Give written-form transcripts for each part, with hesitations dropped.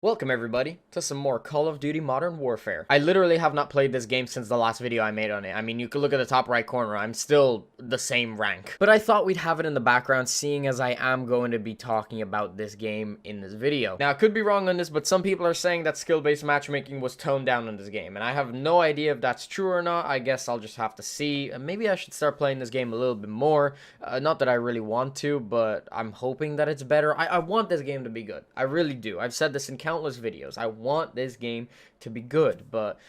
Welcome everybody to some more Call of Duty Modern Warfare. I literally have not played this game since the last video I made on it. I mean, you could look at the top right corner, I'm still the same rank. But I thought we'd have it in the background seeing as I am going to be talking about this game in this video. Now, I could be wrong on this, but some people are saying that skill-based matchmaking was toned down in this game. And I have no idea if that's true or not. I guess I'll just have to see. Maybe I should start playing this game a little bit more. Not that I really want to, but I'm hoping that it's better. I want this game to be good. I really do. I've said this in countless videos. I want this game to be good, but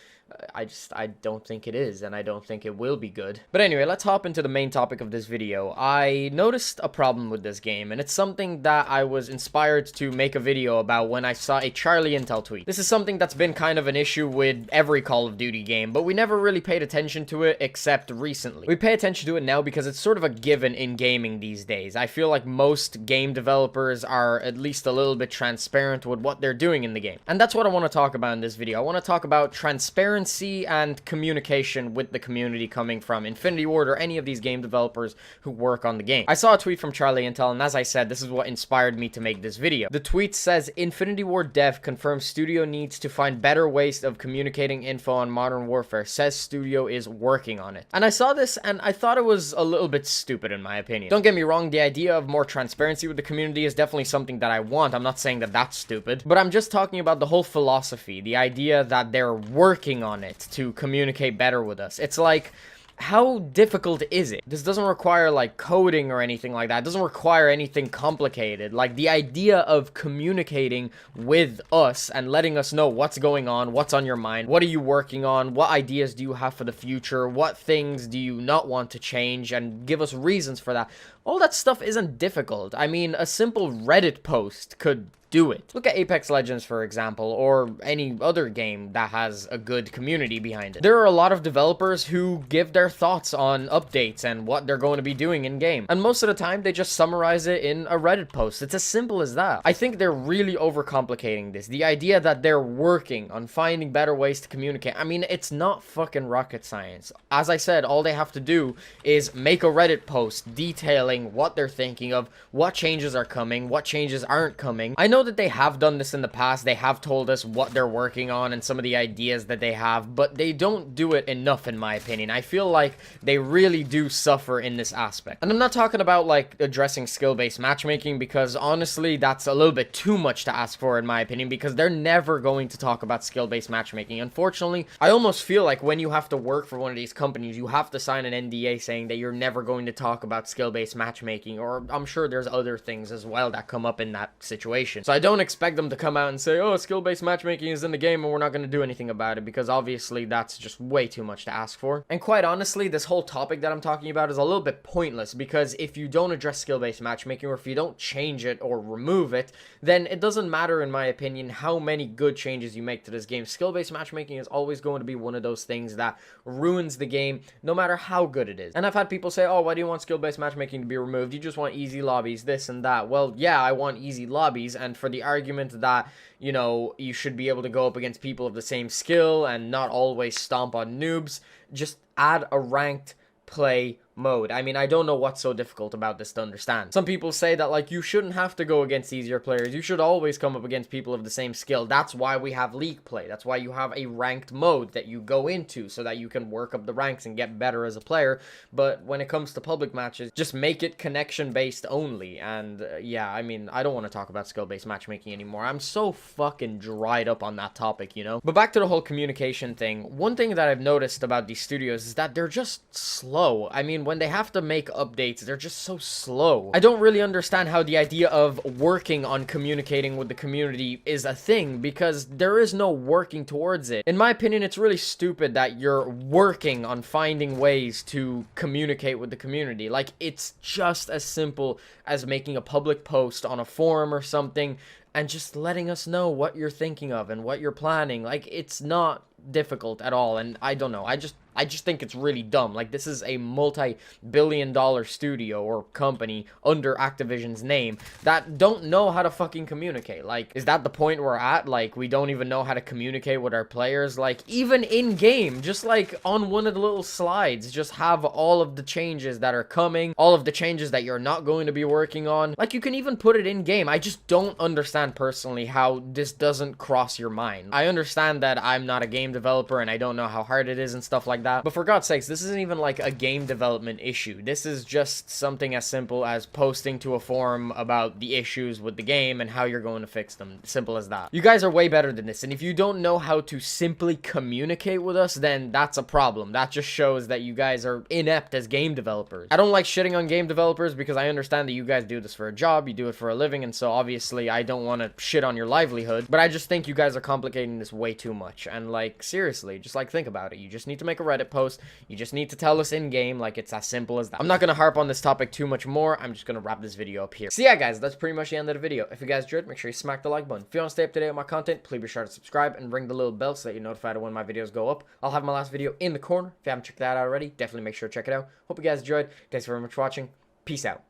I don't think it is, and I don't think it will be good. But anyway, let's hop into the main topic of this video. I noticed a problem with this game, and it's something that I was inspired to make a video about when I saw a Charlie Intel tweet. This is something that's been kind of an issue with every Call of Duty game, but we never really paid attention to it except recently. We pay attention to it now because it's sort of a given in gaming these days. I feel like most game developers are at least a little bit transparent with what they're doing in the game. And that's what I want to talk about in this video. I want to talk about transparency and communication with the community coming from Infinity Ward or any of these game developers who work on the game. I saw a tweet from Charlie Intel, and as I said, this is what inspired me to make this video. The tweet says, Infinity Ward dev confirms studio needs to find better ways of communicating info on Modern Warfare, says studio is working on it. And I saw this and I thought it was a little bit stupid in my opinion. Don't get me wrong, the idea of more transparency with the community is definitely something that I want. I'm not saying that that's stupid, but I'm just talking about the whole philosophy, the idea that they're working on it to communicate better with us. It's like, how difficult is it? This doesn't require like coding or anything like that. It doesn't require anything complicated. Like the idea of communicating with us and letting us know what's going on, what's on your mind, what are you working on, what ideas do you have for the future, what things do you not want to change, and give us reasons for that. All that stuff isn't difficult. I mean, a simple Reddit post could do it. Look at Apex Legends, for example, or any other game that has a good community behind it. There are a lot of developers who give their thoughts on updates and what they're going to be doing in game. And most of the time, they just summarize it in a Reddit post. It's as simple as that. I think they're really overcomplicating this. The idea that they're working on finding better ways to communicate. I mean, it's not fucking rocket science. As I said, all they have to do is make a Reddit post detailing what they're thinking of, what changes are coming, what changes aren't coming. I know that they have done this in the past. They have told us what they're working on and some of the ideas that they have, but they don't do it enough in my opinion. I feel like they really do suffer in this aspect. And I'm not talking about like addressing skill-based matchmaking, because honestly that's a little bit too much to ask for in my opinion, because they're never going to talk about skill-based matchmaking. Unfortunately, I almost feel like when you have to work for one of these companies, you have to sign an NDA saying that you're never going to talk about skill-based matchmaking, or I'm sure there's other things as well that come up in that situation. So I don't expect them to come out and say, oh, skill-based matchmaking is in the game and we're not going to do anything about it, because obviously that's just way too much to ask for. And quite honestly, this whole topic that I'm talking about is a little bit pointless, because if you don't address skill-based matchmaking, or if you don't change it or remove it, then it doesn't matter in my opinion how many good changes you make to this game. Skill-based matchmaking is always going to be one of those things that ruins the game no matter how good it is. And I've had people say, oh, why do you want skill-based matchmaking to be removed? You just want easy lobbies, this and that. Well, yeah, I want easy lobbies, and for the argument that, you know, you should be able to go up against people of the same skill and not always stomp on noobs, just add a ranked play mode. I mean, I don't know what's so difficult about this to understand. Some people say that, like, you shouldn't have to go against easier players. You should always come up against people of the same skill. That's why we have league play. That's why you have a ranked mode that you go into so that you can work up the ranks and get better as a player. But when it comes to public matches, just make it connection-based only. And yeah, I mean, I don't want to talk about skill-based matchmaking anymore. I'm so fucking dried up on that topic, you know? But back to the whole communication thing. One thing that I've noticed about these studios is that they're just slow. I mean, when they have to make updates, they're just so slow. I don't really understand how the idea of working on communicating with the community is a thing, because there is no working towards it. In my opinion, it's really stupid that you're working on finding ways to communicate with the community. Like, it's just as simple as making a public post on a forum or something and just letting us know what you're thinking of and what you're planning. Like, it's not difficult at all. And I don't know, I I just think it's really dumb. Like, this is a multi-billion-dollar studio or company under Activision's name that don't know how to fucking communicate. Like, is that the point we're at? Like, we don't even know how to communicate with our players? Like, even in-game, just like on one of the little slides, just have all of the changes that are coming, all of the changes that you're not going to be working on. Like, you can even put it in-game. I just don't understand personally how this doesn't cross your mind. I understand that I'm not a game developer and I don't know how hard it is and stuff like that, but for God's sakes, this isn't even like a game development issue. This is just something as simple as posting to a forum about the issues with the game and how you're going to fix them. Simple as that. You guys are way better than this, and if you don't know how to simply communicate with us, then that's a problem. That just shows that you guys are inept as game developers. I don't like shitting on game developers because I understand that you guys do this for a job, you do it for a living, and so obviously I don't want to shit on your livelihood, but I just think you guys are complicating this way too much. And like, seriously, just like think about it. You just need to make a Reddit post. You just need to tell us in game. Like, it's as simple as that. I'm not gonna harp on this topic too much more. I'm just gonna wrap this video up here. So yeah, guys, that's pretty much the end of the video. If you guys enjoyed, make sure you smack the like button. If you want to stay up to date with my content, please be sure to subscribe and ring the little bell so that you're notified of when my videos go up. I'll have my last video in the corner. If you haven't checked that out already, definitely make sure to check it out. Hope you guys enjoyed. Thanks very much for watching. Peace out.